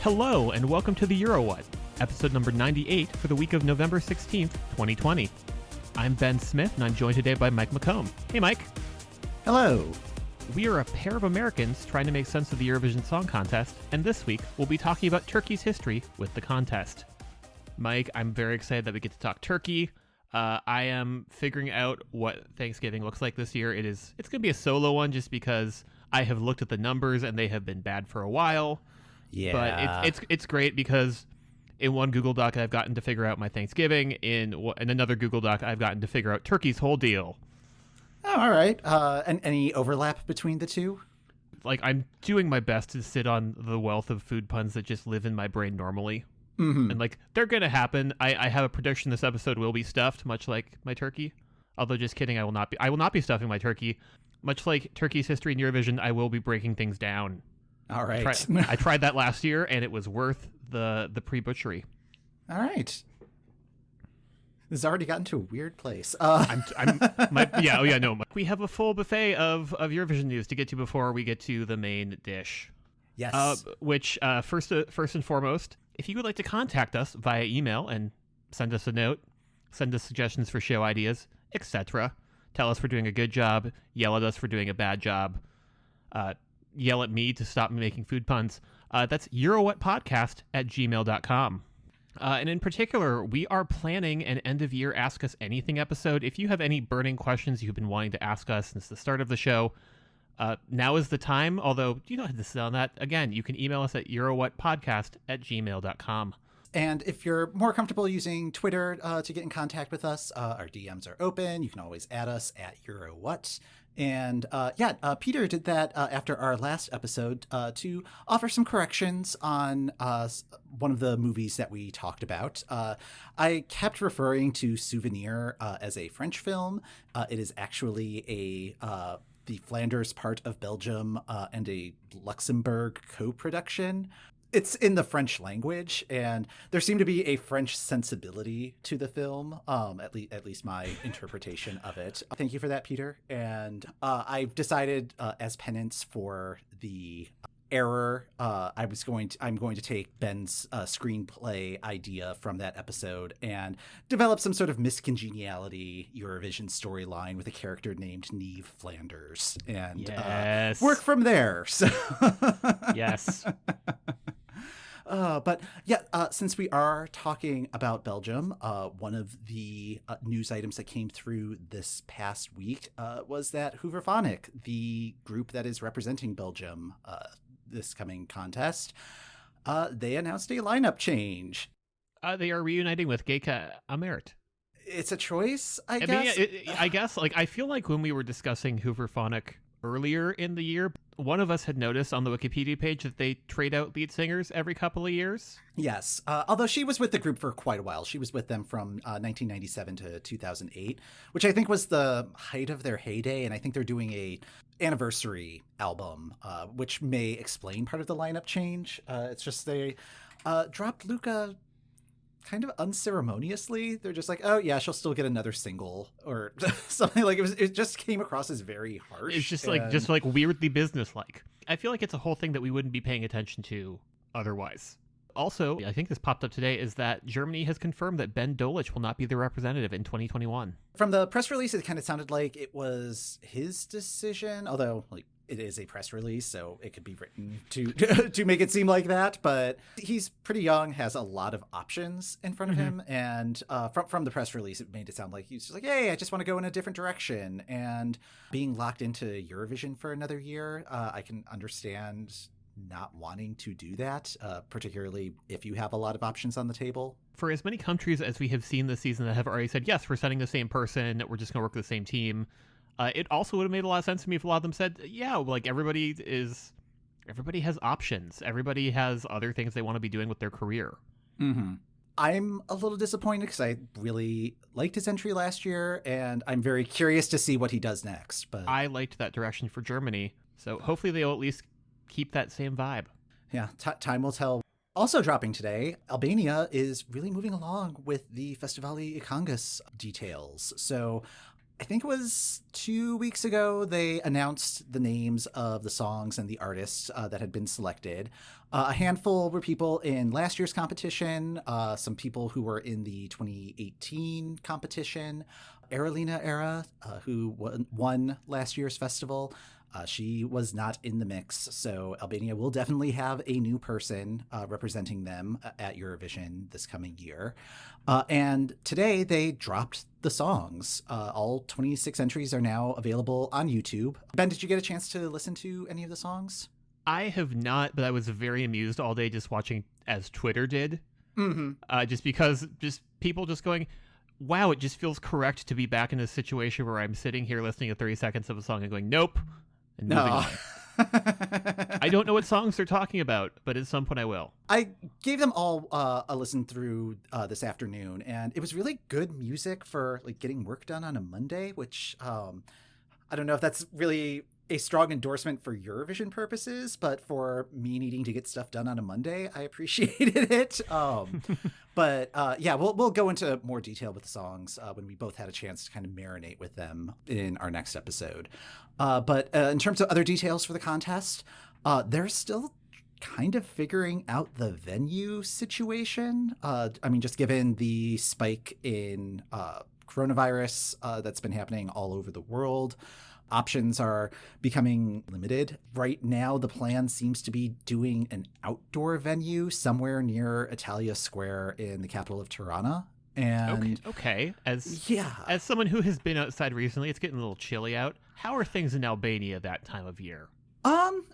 Hello, and welcome to the Euro What, episode number 98 for the week of November 16th, 2020. I'm Ben Smith, and I'm joined today by Mike McComb. Hey, Mike. Hello. We are a pair of Americans trying to make sense of the Eurovision Song Contest, and this week we'll be talking about Turkey's history with the contest. Mike, I'm very excited that we get to talk Turkey. I am figuring out what Thanksgiving looks like this year. It's going to be a solo one just because I have looked at the numbers and they have been bad for a while. Yeah. But it's great because in one Google Doc I've gotten to figure out my Thanksgiving. In another Google Doc I've gotten to figure out Turkey's whole deal. Oh, all right. And any overlap between the two? Like, I'm doing my best to sit on the wealth of food puns that just live in my brain normally. Mm-hmm. And, like, they're going to happen. I have a prediction this episode will be stuffed, much like my turkey. Although, just kidding, I will not be stuffing my turkey. Much like Turkey's history in Eurovision, I will be breaking things down. All right. I tried that last year, and it was worth the pre-butchery. All right. This has already gotten to a weird place. We have a full buffet of Eurovision news to get to before we get to the main dish. Yes. Which first and foremost, if you would like to contact us via email and send us a note, send us suggestions for show ideas, etc., tell us we're doing a good job, yell at us for doing a bad job, yell at me to stop me making food puns, that's eurowhatpodcast@gmail.com. And in particular, we are planning an end-of-year Ask Us Anything episode. If you have any burning questions you've been wanting to ask us since the start of the show, now is the time, although you don't have to sit on that. Again, you can email us at eurowhatpodcast@gmail.com. And if you're more comfortable using Twitter to get in contact with us, our DMs are open. You can always add us at EuroWhat. And Peter did that after our last episode to offer some corrections on one of the movies that we talked about. I kept referring to Souvenir as a French film. It is actually the Flanders part of Belgium and a Luxembourg co-production. It's in the French language, and there seemed to be a French sensibility to the film, at least my interpretation of it. Thank you for that, Peter. And I've decided, as penance for the error, I'm going to take Ben's screenplay idea from that episode and develop some sort of miscongeniality Eurovision storyline with a character named Neve Flanders, and work from there. So Yes. Since we are talking about Belgium, one of the news items that came through this past week was that Hooverphonic, the group that is representing Belgium this coming contest, they announced a lineup change. They are reuniting with Geika Amert. It's a choice, I guess. I guess, like, I feel like when we were discussing Hooverphonic earlier in the year, one of us had noticed on the Wikipedia page that they trade out lead singers every couple of years. Yes, although she was with the group for quite a while. She was with them from 1997 to 2008, which I think was the height of their heyday, and I think they're doing a anniversary album, which may explain part of the lineup change. It's just they dropped Luca kind of unceremoniously. They're just like, oh yeah, she'll still get another single or something. Like it just came across as very harsh. It's just like weirdly businesslike. I feel like it's a whole thing that we wouldn't be paying attention to otherwise. Also, I think this popped up today, is that Germany has confirmed that Ben Dolic will not be the representative in 2021. From the press release, it kind of sounded like it was his decision, although like it is a press release, so it could be written to make it seem like that. But he's pretty young, has a lot of options in front of him. And from the press release, it made it sound like he's just like, hey, I just want to go in a different direction. And being locked into Eurovision for another year, I can understand not wanting to do that, particularly if you have a lot of options on the table. For as many countries as we have seen this season that have already said, yes, we're sending the same person, we're just going to work with the same team, it also would have made a lot of sense to me if a lot of them said, yeah, like everybody has options. Everybody has other things they want to be doing with their career. Mm-hmm. I'm a little disappointed because I really liked his entry last year, and I'm very curious to see what he does next. But I liked that direction for Germany, so hopefully they'll at least keep that same vibe. Yeah, time will tell. Also dropping today, Albania is really moving along with the Festivali Ikangas details. So I think it was 2 weeks ago, they announced the names of the songs and the artists that had been selected. A handful were people in last year's competition, some people who were in the 2018 competition. Aralina Era, who won last year's festival, she was not in the mix, so Albania will definitely have a new person representing them at Eurovision this coming year. And today they dropped the songs. All 26 entries are now available on YouTube. Ben, did you get a chance to listen to any of the songs? I have not, but I was very amused all day just watching as Twitter did. Just because people just going, wow, it just feels correct to be back in a situation where I'm sitting here listening to 30 seconds of a song and going, nope. And moving on. I don't know what songs they're talking about, but at some point I will. I gave them all a listen through this afternoon, and it was really good music for like getting work done on a Monday, which I don't know if that's really a strong endorsement for Eurovision purposes, but for me needing to get stuff done on a Monday, I appreciated it. But yeah, we'll go into more detail with the songs when we both had a chance to kind of marinate with them in our next episode. But in terms of other details for the contest, they're still kind of figuring out the venue situation. I mean, just given the spike in coronavirus that's been happening all over the world, options are becoming limited. Right now, the plan seems to be doing an outdoor venue somewhere near Italia Square in the capital of Tirana. And okay. As someone who has been outside recently, it's getting a little chilly out. How are things in Albania that time of year?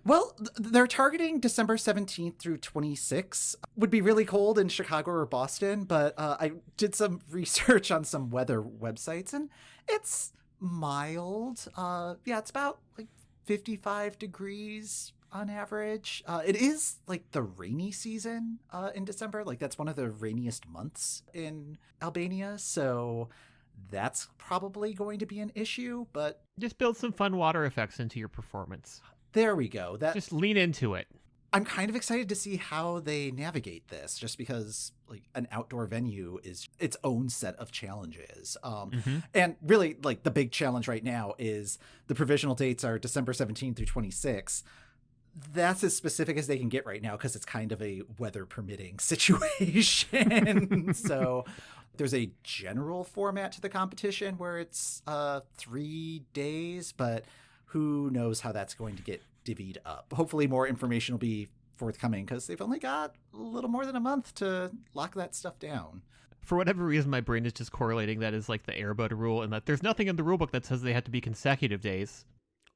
Well, they're targeting December 17th through 26th. Would be really cold in Chicago or Boston, but I did some research on some weather websites, and it's mild. Yeah, it's about like 55 degrees on average. It is like the rainy season in December. Like that's one of the rainiest months in Albania, so that's probably going to be an issue, but just build some fun water effects into your performance. There we go. Just lean into it. I'm kind of excited to see how they navigate this, just because like an outdoor venue is its own set of challenges. And really, like the big challenge right now is the provisional dates are December 17th through 26th. That's as specific as they can get right now because it's kind of a weather permitting situation. So there's a general format to the competition where it's 3 days, but who knows how that's going to get divvied up. Hopefully more information will be forthcoming because they've only got a little more than a month to lock that stuff down. For whatever reason, my brain is just correlating that as like the Airbud rule, and that there's nothing in the rulebook that says they have to be consecutive days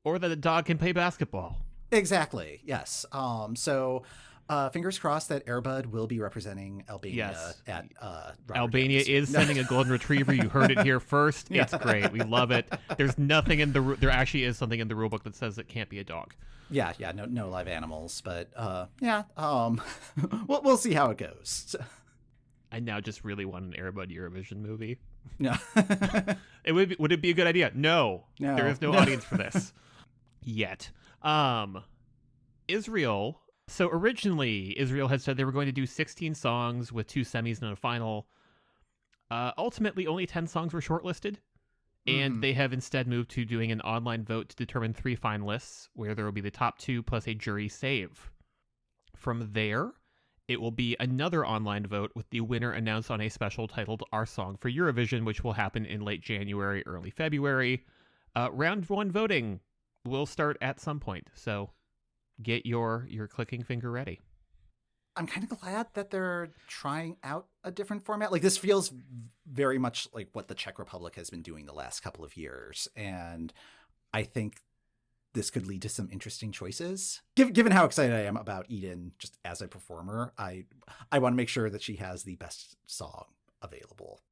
or that a dog can play basketball. Exactly. Yes. So fingers crossed that Airbud will be representing Albania at Albania is sending a golden retriever. You heard it here first. Yeah. It's great. We love it. There's nothing in there actually is something in the rulebook that says it can't be a dog. Yeah, no live animals, but we'll see how it goes. I now just really want an Airbud Eurovision movie. No. Would it be a good idea? No. There is no audience for this yet. Israel. So originally, Israel had said they were going to do 16 songs with 2 semis and a final. Ultimately, only 10 songs were shortlisted, and they have instead moved to doing an online vote to determine 3 finalists, where there will be the top 2 plus a jury save. From there, it will be another online vote with the winner announced on a special titled Our Song for Eurovision, which will happen in late January, early February. Round 1 voting will start at some point, so get your clicking finger ready. I'm kind of glad that they're trying out a different format. Like this feels very much like what the Czech Republic has been doing the last couple of years. And I think this could lead to some interesting choices. Given how excited I am about Eden just as a performer, I want to make sure that she has the best song available.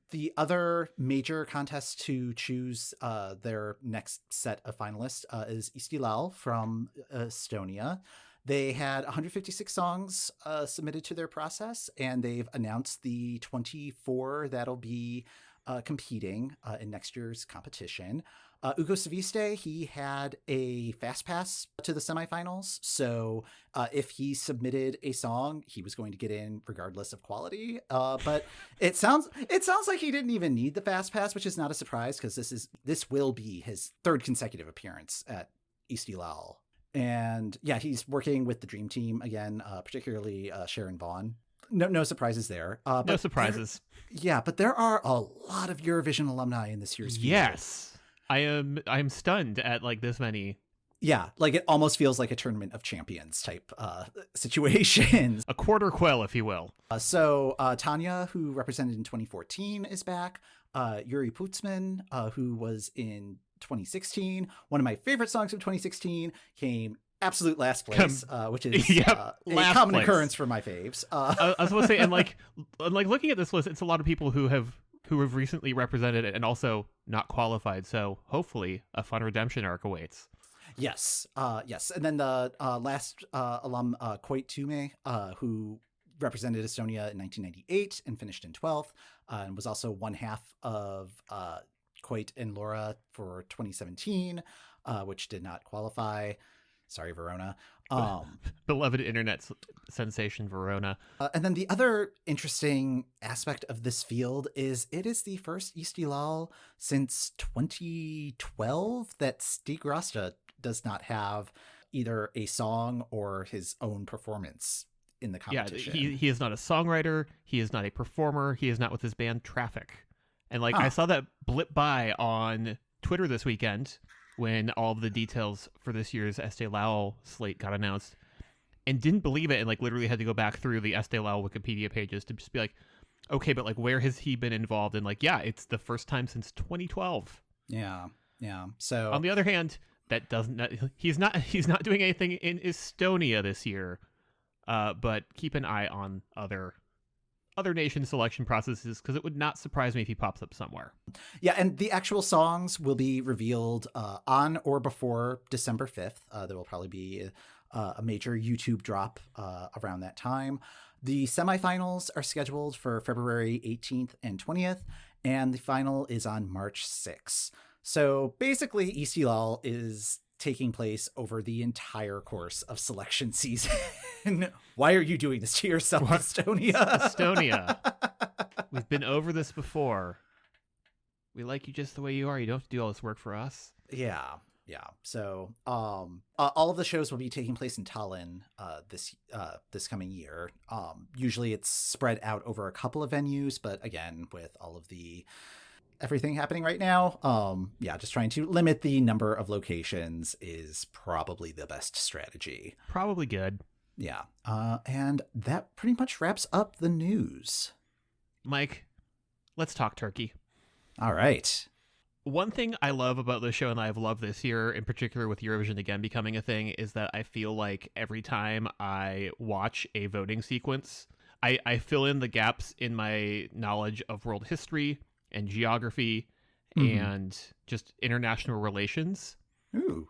The other major contest to choose their next set of finalists is Eesti Laul from Estonia. They had 156 songs submitted to their process, and they've announced the 24 that'll be competing in next year's competition. Ugo Saviste, he had a fast pass to the semifinals. So if he submitted a song, he was going to get in regardless of quality. But it sounds like he didn't even need the fast pass, which is not a surprise because this will be his third consecutive appearance at Eesti Laul. And yeah, he's working with the Dream Team again, particularly Sharon Vaughn. No surprises there. No surprises. But there are a lot of Eurovision alumni in this year's field. Yes. I'm stunned at like this many. Yeah, like it almost feels like a tournament of champions type situations. A quarter quell, if you will. So Tanya, who represented in 2014, is back. Yuri Putzman, who was in 2016. One of my favorite songs of 2016 came absolute last place, which is a common occurrence for my faves. I was supposed to say, and like looking at this list, it's a lot of people who have recently represented it and also not qualified. So hopefully a fun redemption arc awaits. Yes. And then the last alum, Koit Tume, who represented Estonia in 1998 and finished in 12th, and was also one half of Koit and Laura for 2017, which did not qualify. Sorry, Verona. Beloved internet sensation, Verona. And then the other interesting aspect of this field is it is the first Eesti Laul since 2012 that Stig Rasta does not have either a song or his own performance in the competition. Yeah, he is not a songwriter. He is not a performer. He is not with his band Traffic. And I saw that blip by on Twitter this weekend when all of the details for this year's Eesti Laul slate got announced, and didn't believe it, and literally had to go back through the Eesti Laul Wikipedia pages to just be like, okay, but where has he been involved? And it's the first time since 2012. Yeah. So on the other hand, that doesn't he's not doing anything in Estonia this year, but keep an eye on other nation selection processes, because it would not surprise me if he pops up somewhere. Yeah, and the actual songs will be revealed on or before December 5th. There will probably be a major YouTube drop around that time. The semifinals are scheduled for February 18th and 20th, and the final is on March 6th. So basically, Eesti Laul is taking place over the entire course of selection season. Why are you doing this to yourself, Estonia? Estonia. We've been over this before. We like you just the way you are. You don't have to do all this work for us. Yeah. So all of the shows will be taking place in Tallinn this coming year. Usually it's spread out over a couple of venues, but again, with all of the everything happening right now, just trying to limit the number of locations is probably the best strategy. Probably good. Yeah. And that pretty much wraps up the news. Mike, let's talk Turkey. All right. One thing I love about the show, and I've loved this year, in particular with Eurovision again becoming a thing, is that I feel like every time I watch a voting sequence, I fill in the gaps in my knowledge of world history and geography and just international relations. Ooh.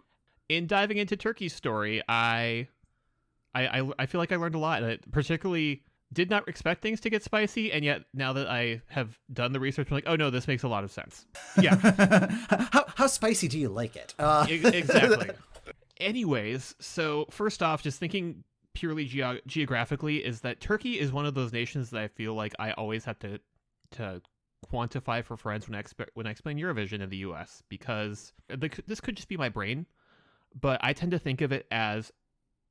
In diving into Turkey's story, I feel like I learned a lot. I particularly did not expect things to get spicy, and yet now that I have done the research, I'm like, oh no, this makes a lot of sense. Yeah. How spicy do you like it? Exactly. Anyways, so first off, just thinking purely geographically, is that Turkey is one of those nations that I feel like I always have to quantify for friends when I explain Eurovision in the US, because this could just be my brain, but I tend to think of it as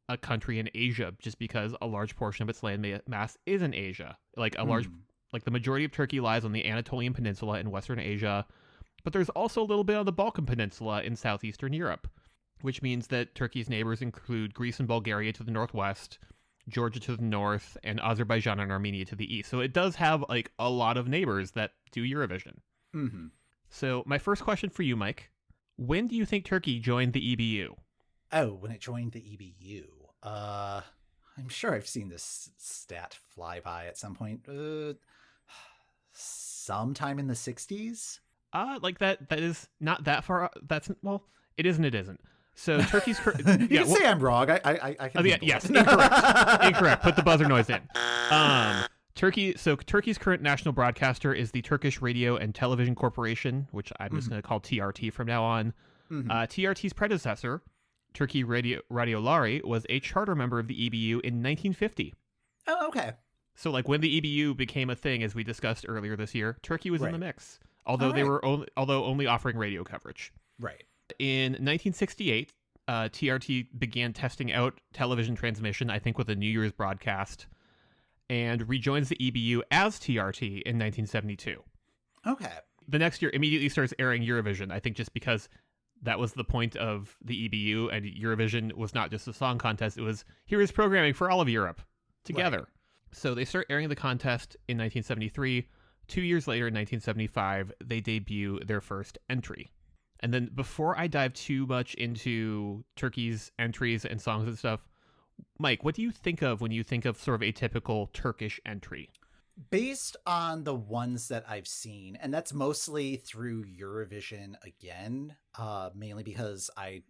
a country in Asia, just because a large portion of its land mass is in Asia. The majority of Turkey lies on the Anatolian Peninsula in Western Asia, but there's also a little bit on the Balkan Peninsula in southeastern Europe, which means that Turkey's neighbors include Greece and Bulgaria to the northwest, Georgia to the north, and Azerbaijan and Armenia to the east. So it does have a lot of neighbors that do Eurovision. Mm-hmm. So my first question for you, Mike, when do you think Turkey joined the EBU? Oh, when it joined the EBU. I'm sure I've seen this stat fly by at some point. Sometime in the 60s? That is not that far. It isn't, it isn't. So Turkey's... you can say I'm wrong. I can yes, incorrect. Incorrect. Put the buzzer noise in. Turkey's current national broadcaster is the Turkish Radio and Television Corporation, which I'm just going to call TRT from now on. TRT's predecessor, Turkey Radyoları, was a charter member of the EBU in 1950. Oh, okay. So, like, when the EBU became a thing, as we discussed earlier this year, Turkey was in the mix, although they were only offering radio coverage. Right. In 1968, TRT began testing out television transmission, I think with a New Year's broadcast, and rejoins the EBU as TRT in 1972. Okay. The next year immediately starts airing Eurovision, I think just because that was the point of the EBU, and Eurovision was not just a song contest, it was, here is programming for all of Europe together. Right. So they start airing the contest in 1973. 2 years later, in 1975, they debut their first entry. And then before I dive too much into Turkey's entries and songs and stuff, Mike, what do you think of when you think of sort of a typical Turkish entry? Based on the ones that I've seen, and that's mostly through Eurovision again, mainly because I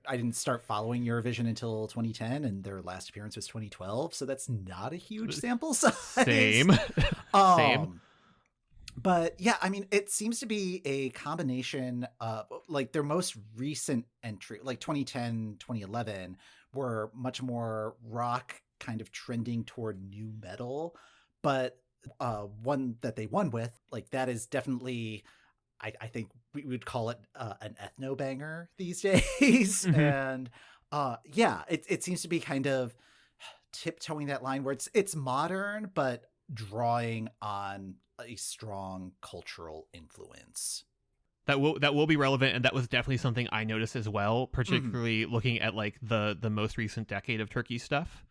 didn't start following Eurovision until 2010, and their last appearance was 2012, so that's not a huge sample size. Same. Same. But yeah, I mean, it seems to be a combination of, like, their most recent entry, like 2010, 2011, were much more rock, kind of trending toward new metal. But one that they won with, like, that is definitely, I think we would call it an ethno banger these days. And yeah, it seems to be kind of tiptoeing that line where it's modern, but drawing on a strong cultural influence. That will be relevant, and that was definitely something I noticed as well, particularly looking at like the most recent decade of Turkey stuff.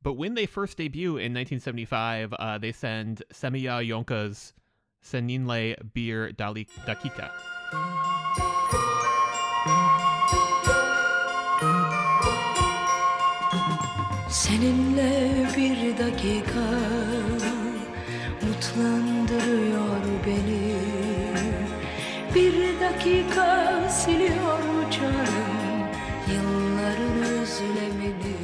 But when they first debut in 1975, they send Semiha Yonka's Seninle Bir Dakika. Seninle bir dakika mutlandırıyor beni. Bir dakika siliyor canım yılların özlemini.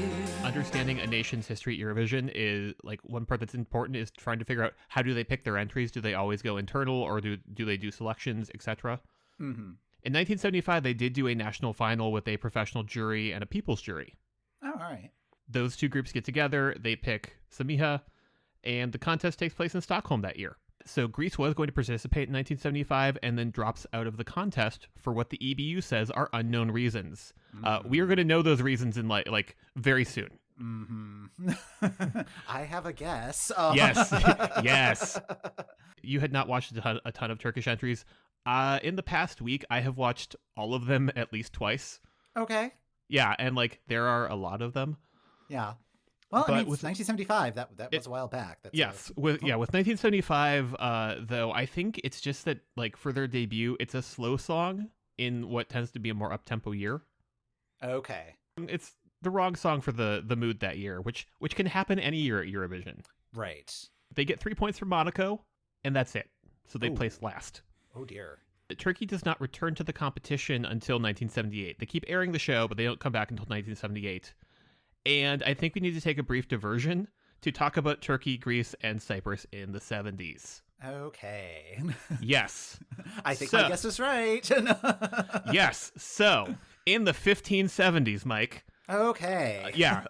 Understanding a nation's history at Eurovision is like one part that's important is trying to figure out how do they pick their entries? Do they always go internal, or do they do selections, etc.? In 1975, they did do a national final with a professional jury and a people's jury. Oh, all right. Those two groups get together, they pick Semiha, and the contest takes place in Stockholm that year. So Greece was going to participate in 1975 and then drops out of the contest for what the EBU says are unknown reasons. We are going to know those reasons in like very soon. I have a guess. Yes. Yes. You had not watched a ton of Turkish entries. In the past week, I have watched all of them at least twice. Okay. Yeah, and like there are a lot of them. Yeah. Well, I mean, with 1975, that was a while back. That's with 1975, though, I think it's just that, like, for their debut, it's a slow song in what tends to be a more up-tempo year. Okay. It's the wrong song for the mood that year, which can happen any year at Eurovision. Right. They get 3 points from Monaco, and that's it. So they place last. Oh, dear. Turkey does not return to the competition until 1978. They keep airing the show, but they don't come back until 1978. And I think we need to take a brief diversion to talk about Turkey, Greece, and Cyprus in the 70s. Okay. Yes. I think my guess is right. Yes. So, in the 1570s, Mike. Okay. Yeah.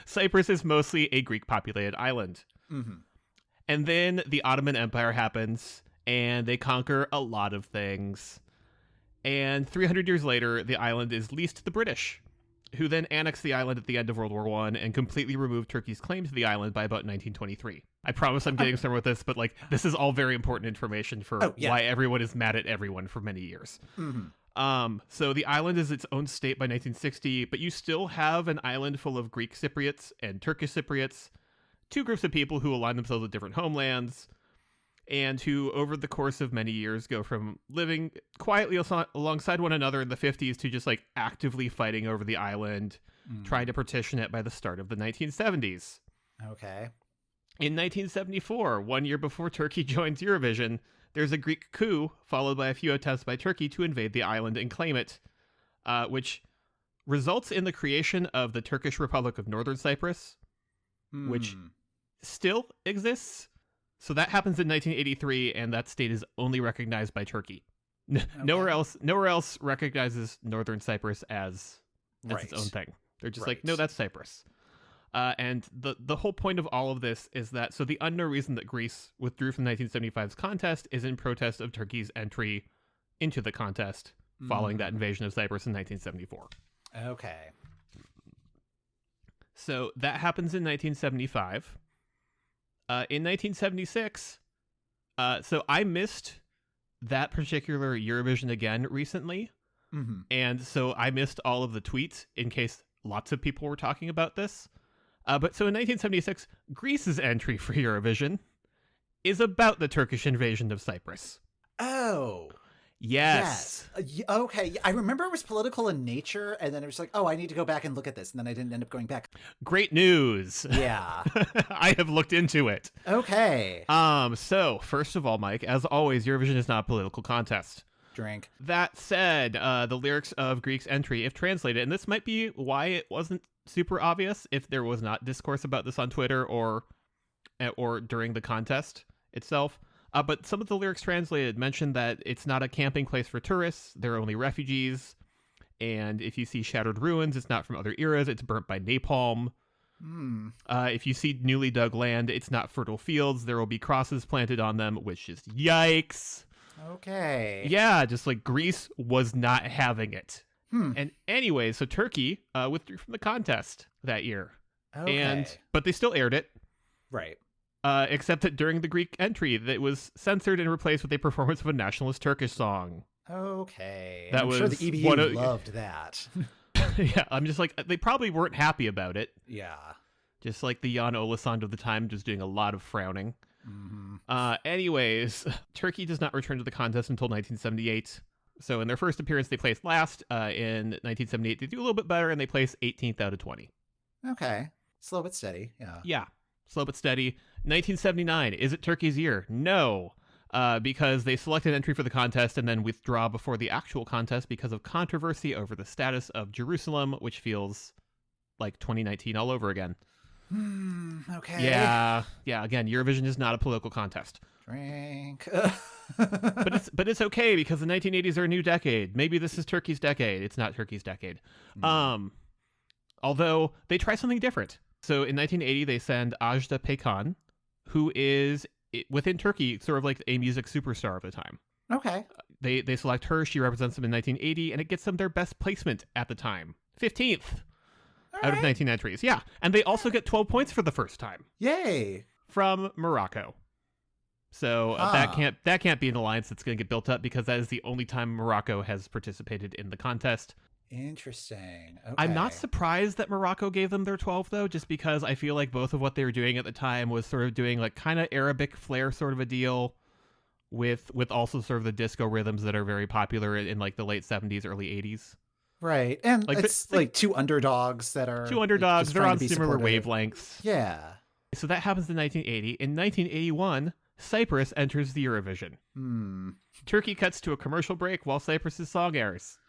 Cyprus is mostly a Greek-populated island. And then the Ottoman Empire happens, and they conquer a lot of things. And 300 years later, the island is leased to the British, who then annexed the island at the end of World War I and completely removed Turkey's claim to the island by about 1923. I promise I'm getting somewhere with this, but like this is all very important information for why everyone is mad at everyone for many years. So the island is its own state by 1960, but you still have an island full of Greek Cypriots and Turkish Cypriots, two groups of people who align themselves with different homelands, and who, over the course of many years, go from living quietly alongside one another in the 50s to just, like, actively fighting over the island, trying to partition it by the start of the 1970s. Okay. In 1974, 1 year before Turkey joins Eurovision, there's a Greek coup, followed by a few attempts by Turkey to invade the island and claim it, which results in the creation of the Turkish Republic of Northern Cyprus, which still exists. So that happens in 1983, and that state is only recognized by Turkey. Nowhere else recognizes Northern Cyprus as its own thing. They're just like, no, that's Cyprus. And the whole point of all of this is that, so the unknown reason that Greece withdrew from 1975's contest is in protest of Turkey's entry into the contest following that invasion of Cyprus in 1974. Okay. So that happens in 1975. In 1976, so I missed that particular Eurovision again recently. Mm-hmm. And so I missed all of the tweets in case lots of people were talking about this. But so in 1976, Greece's entry for Eurovision is about the Turkish invasion of Cyprus. Oh. Yes. Okay. I remember it was political in nature, and then it was like, oh, I need to go back and look at this, and then I didn't end up going back. Great news. Yeah. I have looked into it. Okay. So first of all, Mike, as always, Eurovision is not a political contest. Drink. That said, the lyrics of Greece's entry, if translated, and this might be why it wasn't super obvious if there was not discourse about this on Twitter or during the contest itself. But some of the lyrics translated mention that it's not a camping place for tourists. They're only refugees. And if you see shattered ruins, it's not from other eras. It's burnt by napalm. If you see newly dug land, it's not fertile fields. There will be crosses planted on them, which is yikes. Okay. Yeah, just like Greece was not having it. And anyway, so Turkey withdrew from the contest that year. Okay. But they still aired it. Right. Except that during the Greek entry, that was censored and replaced with a performance of a nationalist Turkish song. Okay. That I'm was sure the EBU loved that. Yeah, I'm just like, they probably weren't happy about it. Yeah. Just like the Jan Olesund of the time, just doing a lot of frowning. Anyways, Turkey does not return to the contest until 1978. So in their first appearance, they placed last. In 1978, they do a little bit better, and they place 18th out of 20. Okay. Slow but steady. Yeah. Yeah. Slow but steady. 1979, is it Turkey's year? No, because they select an entry for the contest and then withdraw before the actual contest because of controversy over the status of Jerusalem, which feels like 2019 all over again. Okay. Yeah. Again, Eurovision is not a political contest. Drink. but it's okay because the 1980s are a new decade. Maybe this is Turkey's decade. It's not Turkey's decade. Although they try something different. So in 1980, they send Ajda Pekkan, who is, within Turkey, sort of like a music superstar of the time. Okay. They select her. She represents them in 1980, and it gets them their best placement at the time. 15th out of 19 entries. Yeah. And they also get 12 points for the first time. Yay. From Morocco. So that can't be an alliance that's going to get built up because that is the only time Morocco has participated in the contest. Interesting. Okay. I'm not surprised that Morocco gave them their 12th, though, just because I feel like both of what they were doing at the time was sort of doing like kind of Arabic flair sort of a deal with also sort of the disco rhythms that are very popular in like the late 70s, early 80s. Right. And like, it's like two underdogs that are... Two underdogs. Like, they're on similar supportive. wavelengths. Yeah. So that happens in 1980. In 1981, Cyprus enters the Eurovision. Turkey cuts to a commercial break while Cyprus's song airs.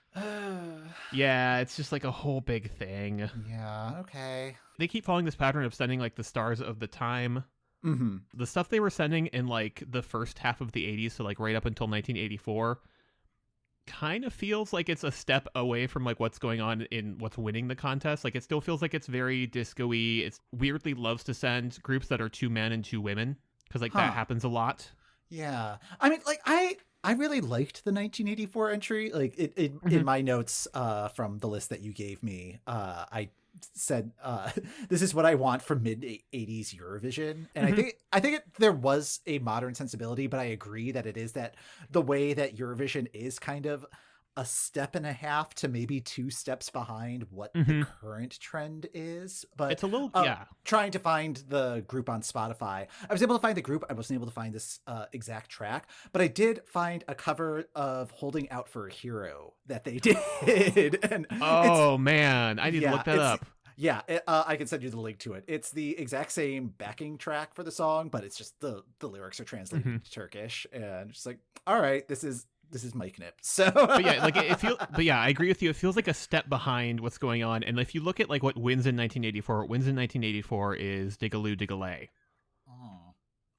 Yeah, it's just like a whole big thing. Yeah, okay. They keep following this pattern of sending like the stars of the time. The stuff they were sending in like the first half of the 80s, so like right up until 1984, kind of feels like it's a step away from like what's going on in what's winning the contest. Like it still feels like it's very disco-y. It weirdly loves to send groups that are 2 men and 2 women because like that happens a lot. Yeah. I mean, like I really liked the 1984 entry. Like in my notes from the list that you gave me, I said this is what I want from mid 80s Eurovision, and I think there was a modern sensibility, but I agree that it is that the way that Eurovision is kind of a step and a half to maybe 2 steps behind what the current trend is. But it's a little trying to find the group on Spotify, I was able to find the group. I wasn't able to find this exact track, but I did find a cover of Holding Out for a Hero that they did. And man, I need to look that up. Yeah, I can send you the link to it. It's the exact same backing track for the song, but it's just the lyrics are translated into Turkish, and just like, all right, this is Mike Nip. So, but yeah, I agree with you. It feels like a step behind what's going on. And if you look at like what wins in 1984, what wins in 1984 is Digaloo Digalay.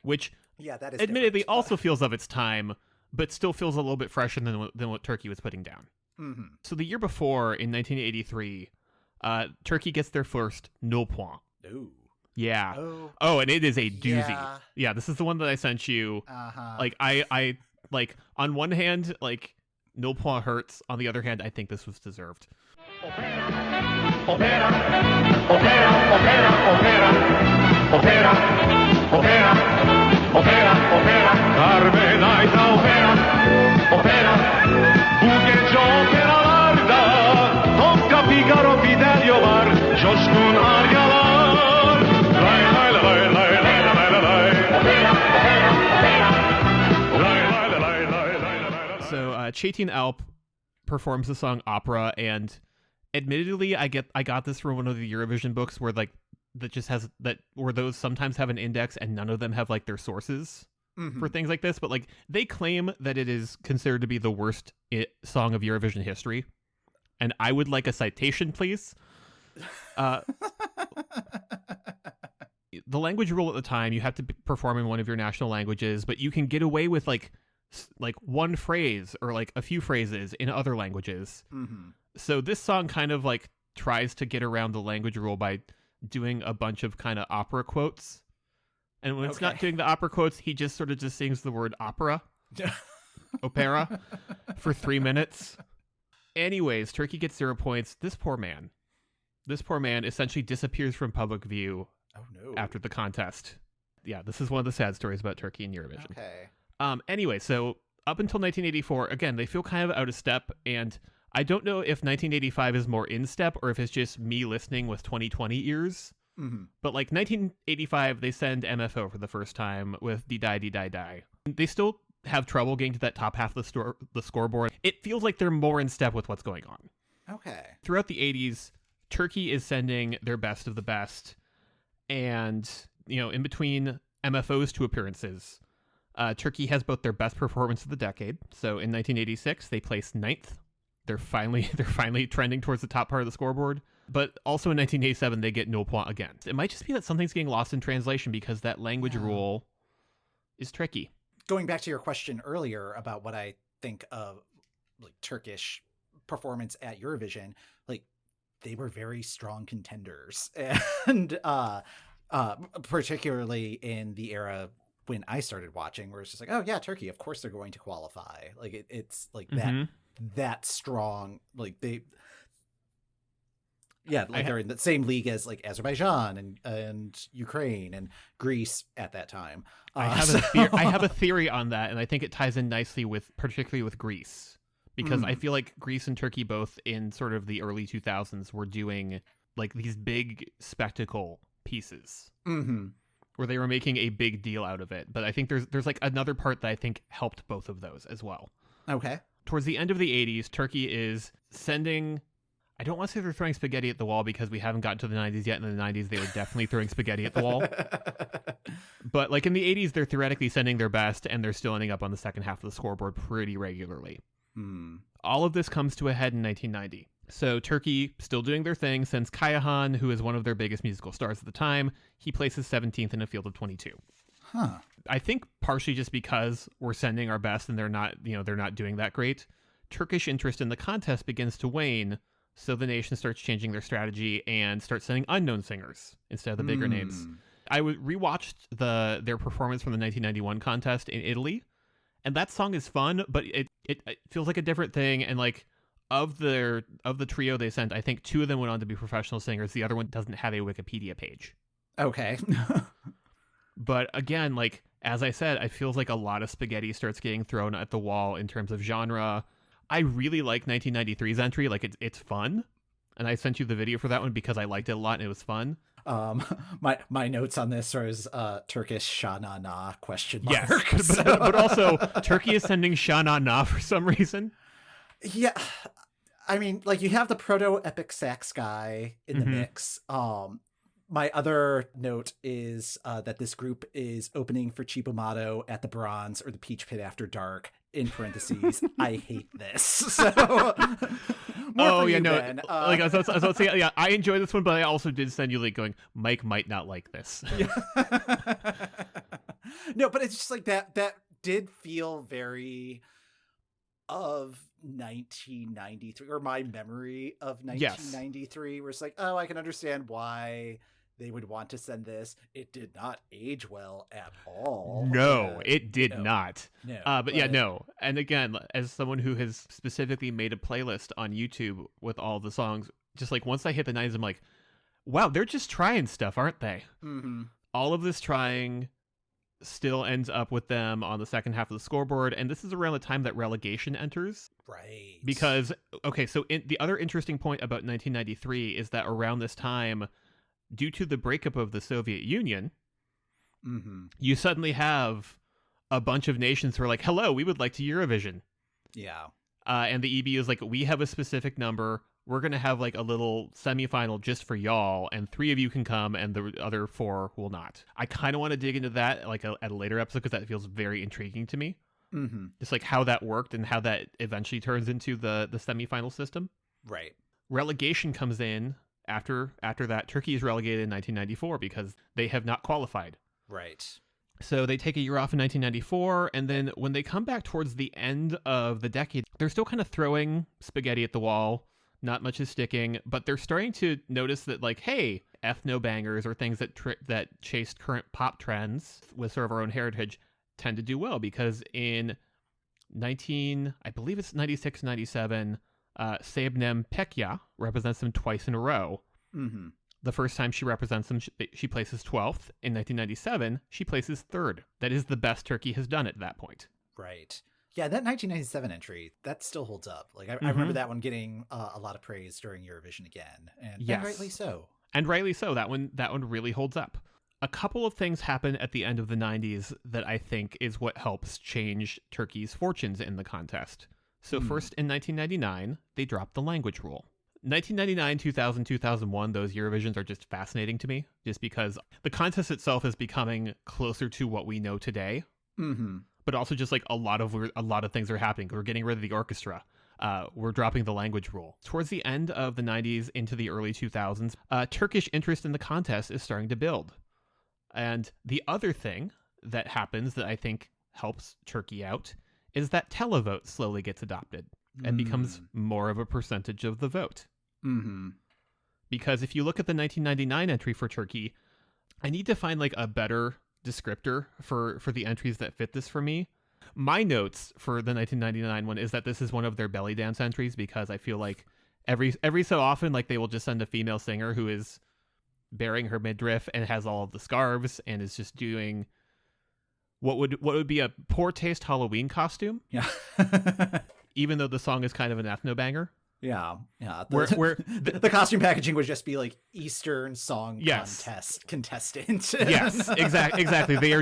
which Yeah, that is admittedly different. also feels of its time, but still feels a little bit fresher than what Turkey was putting down. Mm-hmm. So the year before, in 1983, Turkey gets their first Nul Point. Ooh. Yeah. Oh. Oh, and it is a doozy. Yeah. Yeah, this is the one that I sent you. Uh-huh. Like, I like, on one hand, like, Nul Point hurts. On the other hand, I think this was deserved. Opera, opera, opera, opera, opera, opera, opera, opera, Carmenaita opera, opera, Bugeccio opera larda, Tocca Figaro Fidelio var, Coşkun aryalar, lay lay lay lay lay lay lay lay, opera, opera, opera, lay lay lay lay lay lay lay. So, Chaitin Alp performs the song Opera, and admittedly, I got this from one of the Eurovision books where like where those sometimes have an index and none of them have like their sources for things like this, but like they claim that it is considered to be the worst song of Eurovision history, and I would like a citation, please. The language rule at the time, you have to perform in one of your national languages, but you can get away with like one phrase or like a few phrases in other languages. So this song kind of like tries to get around the language rule by doing a bunch of kind of opera quotes. And when it's not doing the opera quotes, he just sort of just sings the word opera, opera, for 3 minutes. Anyways, Turkey gets 0 points. This poor man essentially disappears from public view after the contest. Yeah, this is one of the sad stories about Turkey and Eurovision. Okay. Anyway, so up until 1984, again, they feel kind of out of step, and I don't know if 1985 is more in step or if it's just me listening with 2020 ears. But like 1985, they send MFO for the first time with Di Die Di Die Die. They still have trouble getting to that top half of the scoreboard. It feels like they're more in step with what's going on. Okay. Throughout the 80s, Turkey is sending their best of the best. And, you know, in between MFO's 2 appearances, Turkey has both their best performance of the decade. So in 1986, they placed 9th. They're finally trending towards the top part of the scoreboard. But also in 1987, they get Nul Point again. It might just be that something's getting lost in translation because that language rule is tricky. Going back to your question earlier about what I think of like Turkish performance at Eurovision, like they were very strong contenders, and particularly in the era when I started watching, where it's just like, oh yeah, Turkey, of course they're going to qualify. Like it's like that strong. Like they. Yeah, like they're in the same league as like Azerbaijan and Ukraine and Greece at that time. I have a theory on that, and I think it ties in nicely particularly with Greece, because I feel like Greece and Turkey both in sort of the early 2000s were doing like these big spectacle pieces where they were making a big deal out of it. But I think there's like another part that I think helped both of those as well. Okay. Towards the end of the 80s, Turkey is sending... I don't want to say they're throwing spaghetti at the wall because we haven't gotten to the 90s yet. In the 90s, they were definitely throwing spaghetti at the wall. But like in the 80s, they're theoretically sending their best, and they're still ending up on the second half of the scoreboard pretty regularly. All of this comes to a head in 1990. So Turkey, still doing their thing, sends Kayahan, who is one of their biggest musical stars at the time. He places 17th in a field of 22. I think partially just because we're sending our best and they're not doing that great. Turkish interest in the contest begins to wane. So the nation starts changing their strategy and starts sending unknown singers instead of the bigger names. I rewatched their performance from the 1991 contest in Italy, and that song is fun, but it feels like a different thing. And like of the trio they sent, I think 2 of them went on to be professional singers. The other one doesn't have a Wikipedia page. Okay. But again, like as I said, it feels like a lot of spaghetti starts getting thrown at the wall in terms of genre. I really like 1993's entry. Like it's fun, and I sent you the video for that one because I liked it a lot and it was fun. My notes on this are Turkish Sha Na Na ? Yes, but also Turkey is sending Sha Na Na for some reason. Yeah, I mean, like you have the proto-epic sax guy in the mix. My other note is that this group is opening for Chipomato at the Bronze or the Peach Pit After Dark. In parentheses, I hate this. So, Ben. Like I was about to say, yeah, I enjoy this one, but I also did send you like going, Mike might not like this. No, but it's just like that did feel very of 1993, or my memory of 1993, where it's like, oh, I can understand why they would want to send this. It did not age well at all. No, it did not. No, but yeah, no. And again, as someone who has specifically made a playlist on YouTube with all the songs, just like once I hit the 90s, I'm like, wow, they're just trying stuff, aren't they? Mm-hmm. All of this trying still ends up with them on the second half of the scoreboard, and this is around the time that relegation enters. Right. Because, okay, so the other interesting point about 1993 is that around this time, due to the breakup of the Soviet Union, you suddenly have a bunch of nations who are like, hello, we would like to Eurovision. Yeah. And the EB is like, we have a specific number. We're going to have like a little semifinal just for y'all, and 3 of you can come, and the other 4 will not. I kind of want to dig into that like at a later episode, because that feels very intriguing to me. Just like how that worked and how that eventually turns into the semifinal system. Right. Relegation comes in after that. Turkey is relegated in 1994 because they have not qualified. Right. So they take a year off in 1994, and then when they come back towards the end of the decade, they're still kind of throwing spaghetti at the wall. Not much is sticking, but they're starting to notice that, like, hey, ethno bangers or things that chased current pop trends with sort of our own heritage tend to do well, because in I believe it's 96, 97, Sebnem Pekya represents them twice in a row. The first time she represents them, she places 12th. In 1997, she places 3rd. That is the best Turkey has done at that point. Right. Yeah, that 1997 entry, that still holds up. Like, I remember that one getting a lot of praise during Eurovision again, and rightly so. And rightly so. That one really holds up. A couple of things happen at the end of the 90s that I think is what helps change Turkey's fortunes in the contest. So first, in 1999, they dropped the language rule. 1999, 2000, 2001, those Eurovisions are just fascinating to me, just because the contest itself is becoming closer to what we know today. But also just like a lot of things are happening. We're getting rid of the orchestra. We're dropping the language rule. Towards the end of the 90s into the early 2000s, Turkish interest in the contest is starting to build. And the other thing that happens that I think helps Turkey out is that televote slowly gets adopted and becomes more of a percentage of the vote. Because if you look at the 1999 entry for Turkey, I need to find like a better descriptor for the entries that fit this for me. My notes for the 1999 one is that this is one of their belly dance entries, because I feel like every so often, like, they will just send a female singer who is bearing her midriff and has all of the scarves and is just doing what would be a poor taste Halloween costume. Yeah. Even though the song is kind of an ethno banger. Yeah. The costume packaging would just be like Eastern song contestant. Yes, exactly. They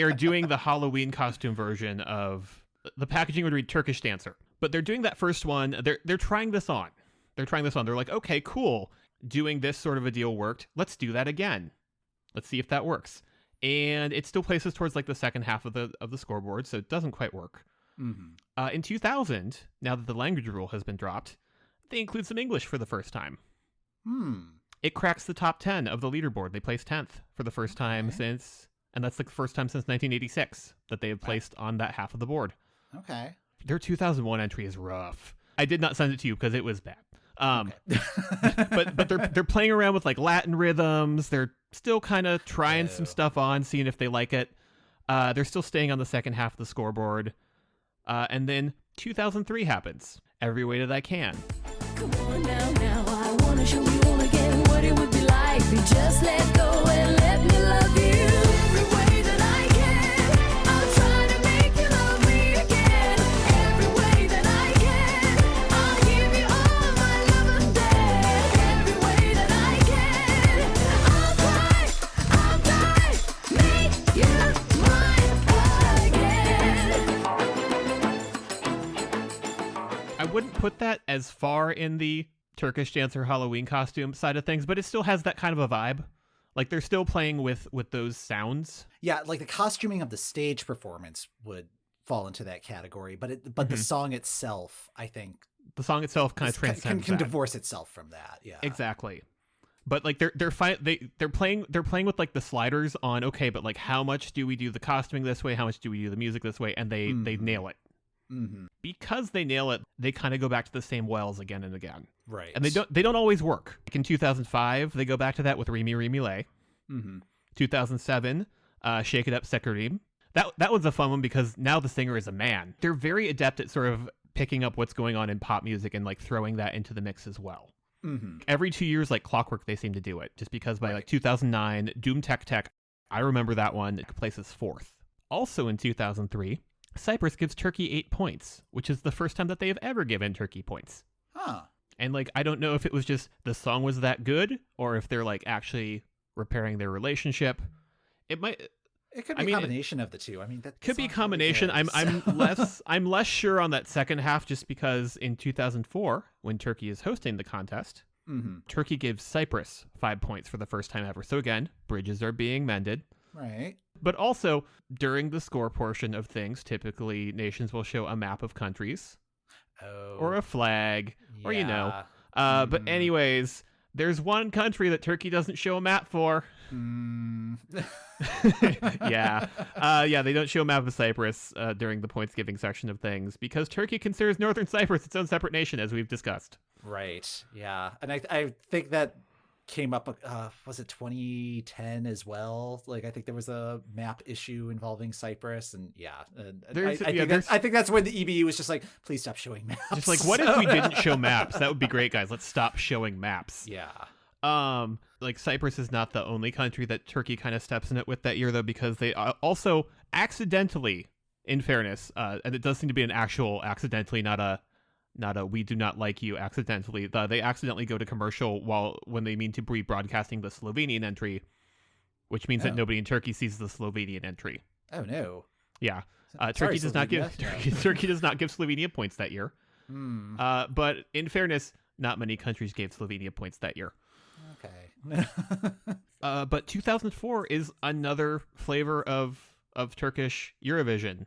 are doing the Halloween costume version of the packaging would read Turkish dancer, but they're doing that first one. They're trying this on. They're like, okay, cool. Doing this sort of a deal worked. Let's do that again. Let's see if that works. And it still places towards like the second half of the scoreboard, so it doesn't quite work. In 2000, now that the language rule has been dropped, they include some English for the first time. It cracks the top 10 of the leaderboard. They place 10th for the first time since, and that's the first time since 1986 that they have placed on that half of the board. Okay. Their 2001 entry is rough. I did not send it to you because it was bad. But they're playing around with like Latin rhythms. They're still kind of trying some stuff on, seeing if they like it. They're still staying on the second half of the scoreboard. And then 2003 happens. Every Way That I Can. Come on now, I wanna show you all again what it would be like if you just let go and let me love you. Every way that I can, I'll try to make you love me again. Every way that I can, I'll give you all my love and then. Every way that I can, I'll try, make you mine again. I wouldn't put that as far in the Turkish dancer Halloween costume side of things, but it still has that kind of a vibe. Like, they're still playing with those sounds. Yeah, like the costuming of the stage performance would fall into that category, but the song itself, I think, the song itself kind of transcends can that. divorce itself from that. Yeah, exactly. But like they're playing with like the sliders on, okay, but like how much do we do the costuming this way? How much do we do the music this way? And they nail it. Mm-hmm. Because they nail it, they kind of go back to the same wells again and again. Right. And they don't always work. Like in 2005, they go back to that with Rimi Rimi Lay. Mm-hmm. 2007, Shake It Up Sekarim. That one's a fun one because now the singer is a man. They're very adept at sort of picking up what's going on in pop music and like throwing that into the mix as well. Mm-hmm. Every 2 years, like clockwork, they seem to do it. Just because by like 2009, Doom Tech Tech, I remember that one, it places fourth. Also in 2003, Cyprus gives Turkey 8 points, which is the first time that they have ever given Turkey points. Huh. And like, I don't know if it was just the song was that good or if they're like actually repairing their relationship. It could be a combination of the two. I mean, that could be a combination. I'm less sure on that second half just because in 2004, when Turkey is hosting the contest, Turkey gives Cyprus 5 points for the first time ever. So again, bridges are being mended. Right. But also, during the score portion of things, typically nations will show a map of countries or a flag or, But anyways, there's one country that Turkey doesn't show a map for. Yeah. They don't show a map of Cyprus during the points giving section of things because Turkey considers Northern Cyprus its own separate nation, as we've discussed. Right. Yeah. And I think that came up, was it 2010 as well? Like, I think there was a map issue involving Cyprus, and I think that's when the EBU was just like, please stop showing maps. Just like, what if we didn't show maps? That would be great, guys. Let's stop showing maps. Yeah. Like Cyprus is not the only country that Turkey kind of steps in it with that year, though, because they also accidentally, in fairness, and it does seem to be an actual accidentally, not a we do not like you accidentally. They accidentally go to commercial when they mean to be broadcasting the Slovenian entry, which means that nobody in Turkey sees the Slovenian entry. Oh no. Yeah. Sorry, Turkey does not give Turkey does not give Slovenia points that year. But in fairness, not many countries gave Slovenia points that year. Okay. But 2004 is another flavor of Turkish Eurovision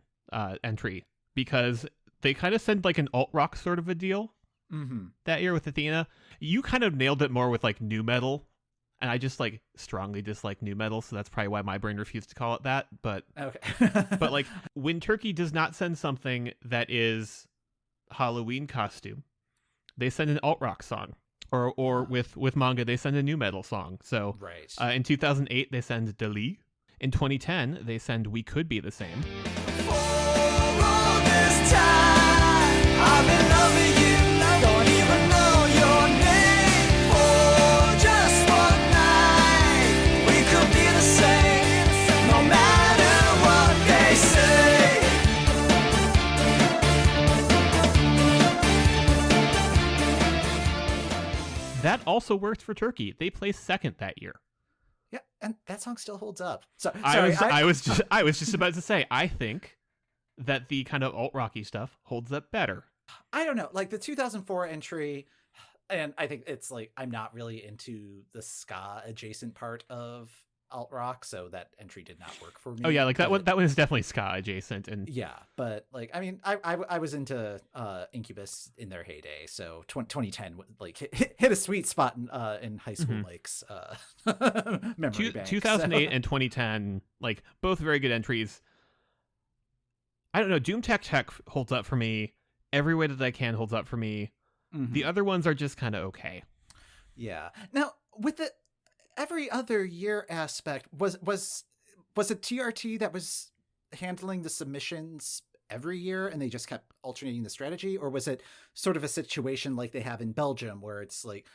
entry because they kind of send like an alt rock sort of a deal that year with Athena. You kind of nailed it more with like nu metal, and I just like strongly dislike nu metal, so that's probably why my brain refused to call it that. But okay. But like when Turkey does not send something that is Halloween costume, they send an alt rock song. Or with manga, they send a nu metal song. So right. In 2008, they send Dolic. In 2010, they send We Could Be the Same. For all this time, I've been loving you, don't even know your name. For just one night, we could be the same, no matter what they say. That also worked for Turkey. They placed second that year. Yeah, and that song still holds up. So I was just about to say, I think that the kind of alt rocky stuff holds up better. I don't know, like the 2004 entry, and I think it's like I'm not really into the ska adjacent part of alt rock, so that entry did not work for me. Oh yeah, like that one is definitely ska adjacent, and yeah, but like I mean, I was into Incubus in their heyday, so 2010 like hit a sweet spot in high school Mike's memory bank. 2008 and 2010, like both very good entries. I don't know, Doom Tech Tech holds up for me. Every Way That I Can holds up for me. The other ones are just kind of okay. Yeah. Now with the every other year aspect, was it TRT that was handling the submissions every year and they just kept alternating the strategy, or was it sort of a situation like they have in Belgium where it's like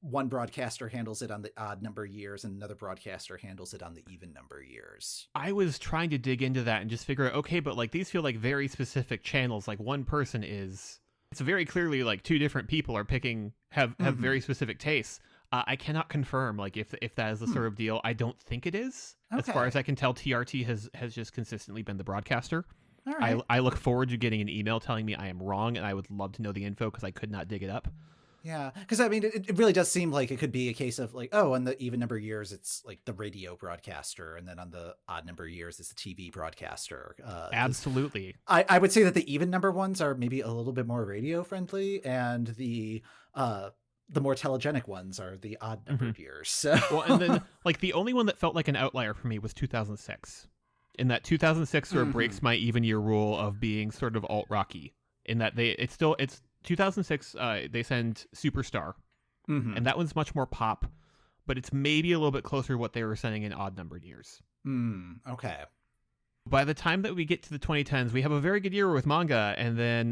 one broadcaster handles it on the odd number years and another broadcaster handles it on the even number years? I was trying to dig into that and just figure out, okay, but like these feel like very specific channels. Like one person it's very clearly like two different people are have very specific tastes. I cannot confirm like if that is the sort of deal. I don't think it is. Okay. As far as I can tell, TRT has just consistently been the broadcaster. All right. I look forward to getting an email telling me I am wrong, and I would love to know the info because I could not dig it up. Yeah, because I mean, it really does seem like it could be a case of like, oh, on the even number years, it's like the radio broadcaster, and then on the odd number years, it's the TV broadcaster. Absolutely. I would say that the even number ones are maybe a little bit more radio friendly, and the the more telegenic ones are the odd numbered years. So Well, and then like the only one that felt like an outlier for me was 2006. In that 2006 sort of breaks my even year rule of being sort of alt rocky. In that it's 2006. They send Superstar, and that one's much more pop, but it's maybe a little bit closer to what they were sending in odd numbered years. Okay. By the time that we get to the 2010s, we have a very good year with manga, and then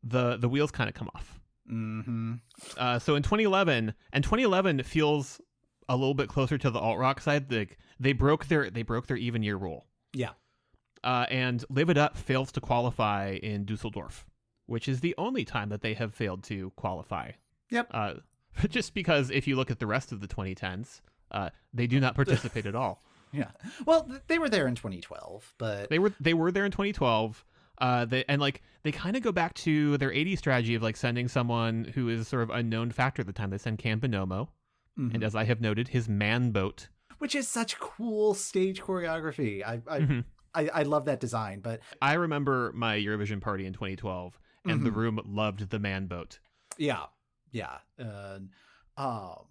the wheels kind of come off. So in 2011, and 2011 feels a little bit closer to the alt rock side. They broke their even year rule. Yeah. And Live It Up fails to qualify in Dusseldorf, which is the only time that they have failed to qualify. Yep. Just because if you look at the rest of the 2010s, they do not participate at all. Yeah. Well, they were there in 2012, but They were there in 2012. They kind of go back to their 80s strategy of like sending someone who is sort of unknown factor at the time. They send Cam Bonomo, and as I have noted, his man boat, which is such cool stage choreography. I love that design. But I remember my Eurovision party in 2012, and the room loved the man boat. yeah.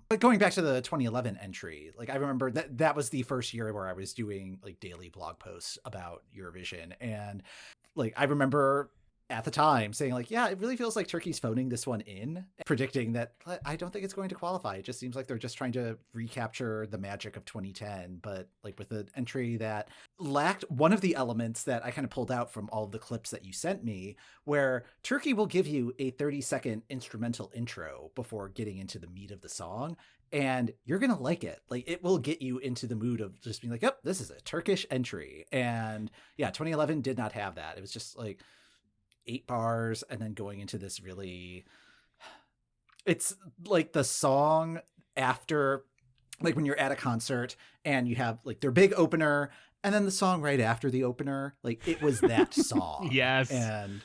But going back to the 2011 entry, like I remember that was the first year where I was doing like daily blog posts about Eurovision, and like I remember at the time saying like, yeah, it really feels like Turkey's phoning this one in, predicting that I don't think it's going to qualify. It just seems like they're just trying to recapture the magic of 2010, but like with an entry that lacked one of the elements that I kind of pulled out from all of the clips that you sent me, where Turkey will give you a 30-second instrumental intro before getting into the meat of the song. And you're going to like it. Like it will get you into the mood of just being like, oh, this is a Turkish entry. And yeah, 2011 did not have that. It was just like 8 bars and then going into this really, it's like the song after, like when you're at a concert and you have like their big opener and then the song right after the opener, like it was that song. Yes. And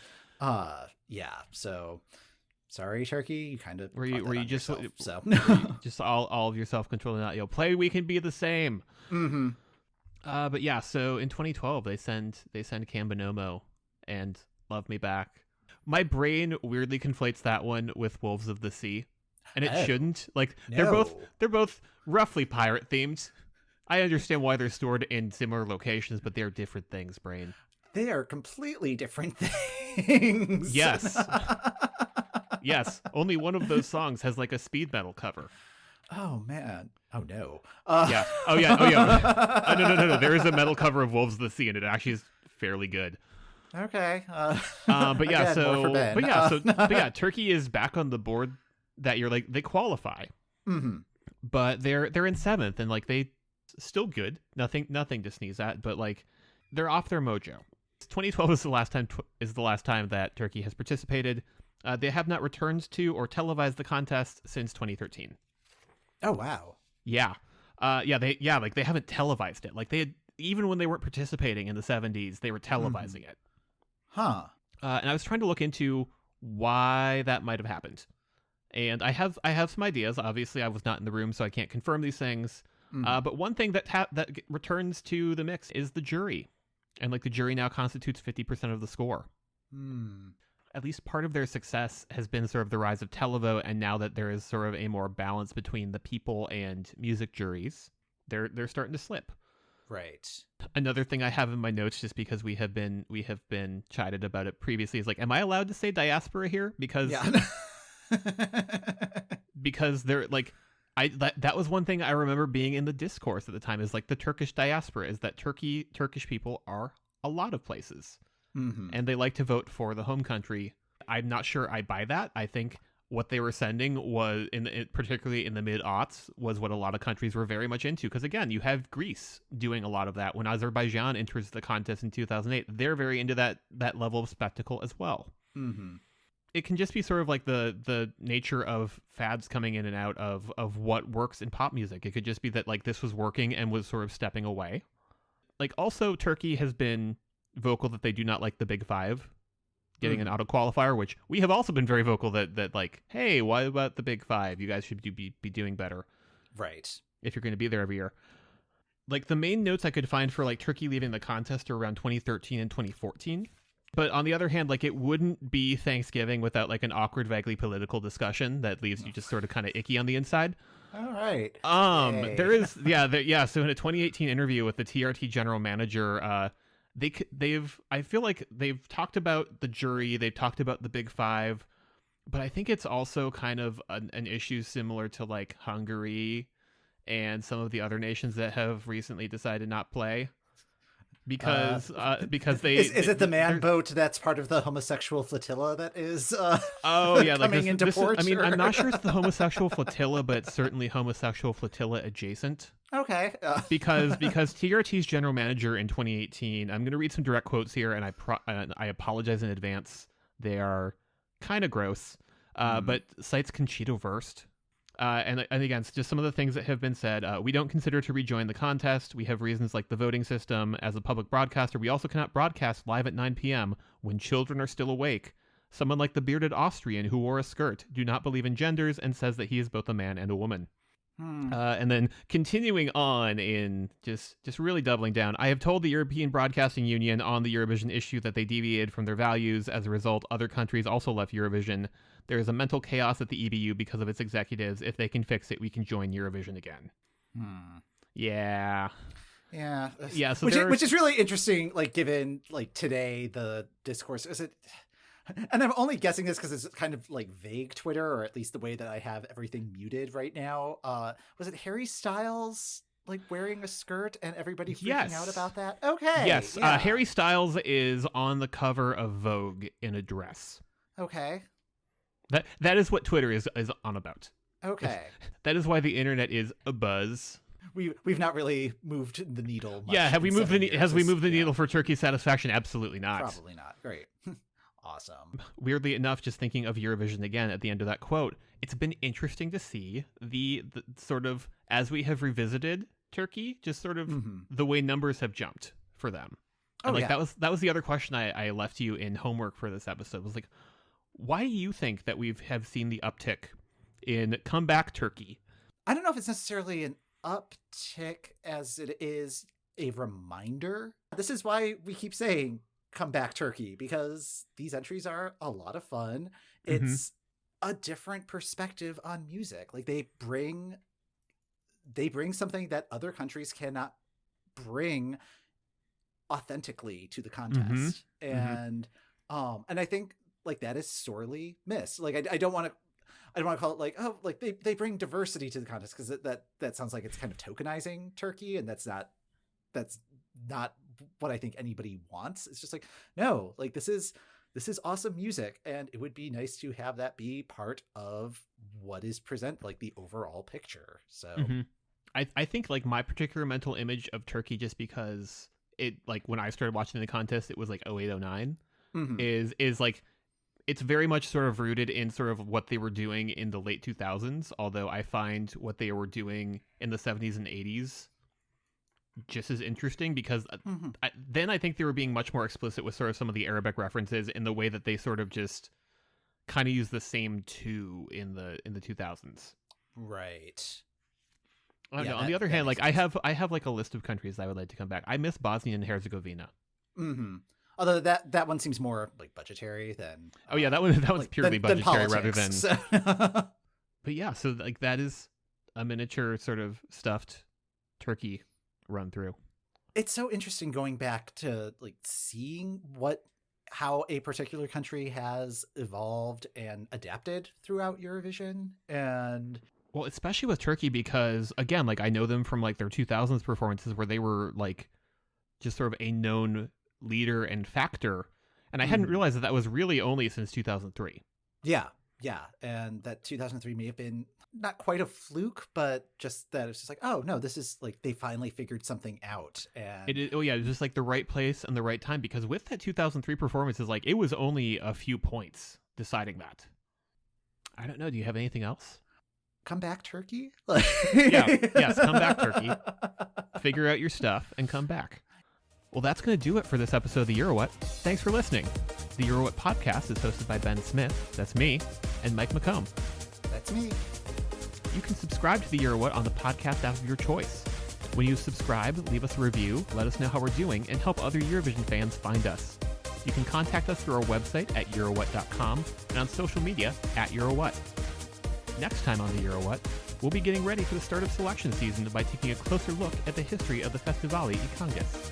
yeah, so sorry, Turkey, you kind of were you just yourself, so just all of your self-control and not play we can be the same. But yeah, so in 2012 they send Cam Bonomo and Love Me Back. My brain weirdly conflates that one with Wolves of the Sea, and it shouldn't. Like No. they're both roughly pirate themed. I understand why they're stored in similar locations, but they're different things, brain. they are completely different things. Yes. Yes, only one of those songs has like a speed metal cover. Oh man. Oh no. Yeah. Oh yeah. Oh yeah. No. There is a metal cover of Wolves of the Sea, and it actually is fairly good. Okay. But yeah. Again, more for Ben. But yeah. Turkey is back on the board that you're like they qualify, but they're in 7th, and like they still good. Nothing to sneeze at, but like they're off their mojo. 2012 is the last time that Turkey has participated. They have not returned to or televised the contest since 2013. Oh wow. Yeah. They haven't televised it. Like they had, even when they weren't participating in the 70s, they were televising it. Huh. And I was trying to look into why that might have happened. And I have some ideas. Obviously, I was not in the room, so I can't confirm these things. But one thing that returns to the mix is the jury. And like the jury now constitutes 50% of the score. At least part of their success has been sort of the rise of televote, and now that there is sort of a more balance between the people and music juries, they're starting to slip. Right. Another thing I have in my notes, just because we have been chided about it previously, is like, am I allowed to say diaspora here? Because because they're like, that was one thing I remember being in the discourse at the time, is like the Turkish diaspora is that Turkish people are a lot of places. And they like to vote for the home country. I'm not sure I buy that. I think what they were sending was, particularly in the mid-aughts, was what a lot of countries were very much into. Because again, you have Greece doing a lot of that. When Azerbaijan enters the contest in 2008, they're very into that level of spectacle as well. It can just be sort of like the nature of fads coming in and out of what works in pop music. It could just be that like this was working and was sort of stepping away. Like also Turkey has been vocal that they do not like the Big Five getting an auto qualifier, which we have also been very vocal that like, hey, why about the Big Five? You guys should be doing better, Right. if you're going to be there every year. Like the main notes I could find for like Turkey leaving the contest are around 2013 and 2014, But on the other hand, like, it wouldn't be Thanksgiving without like an awkward, vaguely political discussion that leaves you just sort of kind of icky on the inside. All right. Yay. There is, So in a 2018 interview with the TRT general manager, I feel like they've talked about the jury, they've talked about the Big Five, but I think it's also kind of an issue similar to like Hungary and some of the other nations that have recently decided not play. Because they is it the man boat that's part of the homosexual flotilla that is coming into port? I'm not sure it's the homosexual flotilla, but it's certainly homosexual flotilla adjacent. Okay. Because TRT's general manager in 2018, I'm going to read some direct quotes here, and I apologize in advance. They are kind of gross, but cites Conchita Wurst. And again, just some of the things that have been said. We don't consider to rejoin the contest. We have reasons like the voting system. As a public broadcaster, we also cannot broadcast live at 9 p.m. when children are still awake. Someone like the bearded Austrian who wore a skirt, do not believe in genders, and says that he is both a man and a woman. And then continuing on in just really doubling down, I have told the European Broadcasting Union on the Eurovision issue that they deviated from their values. As a result, other countries also left Eurovision. There is a mental chaos at the EBU because of its executives. If they can fix it, we can join Eurovision again. Yeah. So which is really interesting, like given like today the discourse is it. And I'm only guessing this because it's kind of like vague Twitter, or at least the way that I have everything muted right now. Was it Harry Styles like wearing a skirt and everybody freaking out about that? Okay. Yes. Yeah. Harry Styles is on the cover of Vogue in a dress. Okay. That is what Twitter is on about. Okay. That is why the internet is abuzz. We've not really moved the needle much. Yeah. Have we moved the needle for Turkey's satisfaction? Absolutely not. Probably not. Great. Awesome. Weirdly enough, just thinking of Eurovision again at the end of that quote, it's been interesting to see the sort of, as we have revisited Turkey, just sort of the way numbers have jumped for them. And that was the other question I left you in homework for this episode, was like, why do you think that we have seen the uptick in comeback Turkey? I don't know if it's necessarily an uptick as it is a reminder. This is why we keep saying come back Turkey, because these entries are a lot of fun. It's a different perspective on music. Like they bring something that other countries cannot bring authentically to the contest. And I think like that is sorely missed. Like I don't want to call it like, oh, like they bring diversity to the contest, because that sounds like it's kind of tokenizing Turkey, and that's not what I think anybody wants. It's just like, no, like this is awesome music, and it would be nice to have that be part of what is like the overall picture. So I think like my particular mental image of Turkey, just because it, like when I started watching the contest, it was like 0809, is like, it's very much sort of rooted in sort of what they were doing in the late 2000s, although I find what they were doing in the 70s and 80s just as interesting, because then I think they were being much more explicit with sort of some of the Arabic references in the way that they sort of just kind of use the same two in the 2000s. Right. I don't know. On the other hand, like I have like a list of countries I would like to come back. I miss Bosnia and Herzegovina. Although that one seems more like budgetary than. Oh yeah, that one's purely budgetary rather than. So. But yeah, so like that is a miniature sort of stuffed turkey run through. It's so interesting going back to like seeing how a particular country has evolved and adapted throughout Eurovision. And well, especially with Turkey, because again, like I know them from like their 2000s performances where they were like just sort of a known leader and factor, and I hadn't realized that was really only since 2003. Yeah, and that 2003 may have been not quite a fluke, but just that it's just like, oh no, this is like they finally figured something out. And it was just like the right place and the right time, because with that 2003 performance, is like it was only a few points deciding that. I don't know. Do you have anything else? Come back, Turkey. Yes, come back, Turkey. Figure out your stuff and come back. Well, that's going to do it for this episode of the Euro What. Thanks for listening. The Euro What podcast is hosted by Ben Smith, that's me, and Mike McComb, that's me. You can subscribe to the Euro What on the podcast app of your choice. When you subscribe, leave us a review, let us know how we're doing, and help other Eurovision fans find us. You can contact us through our website at eurowhat.com and on social media at eurowhat. Next time on the Eurowhat, we'll be getting ready for the start of selection season by taking a closer look at the history of the Festivali i Kangas.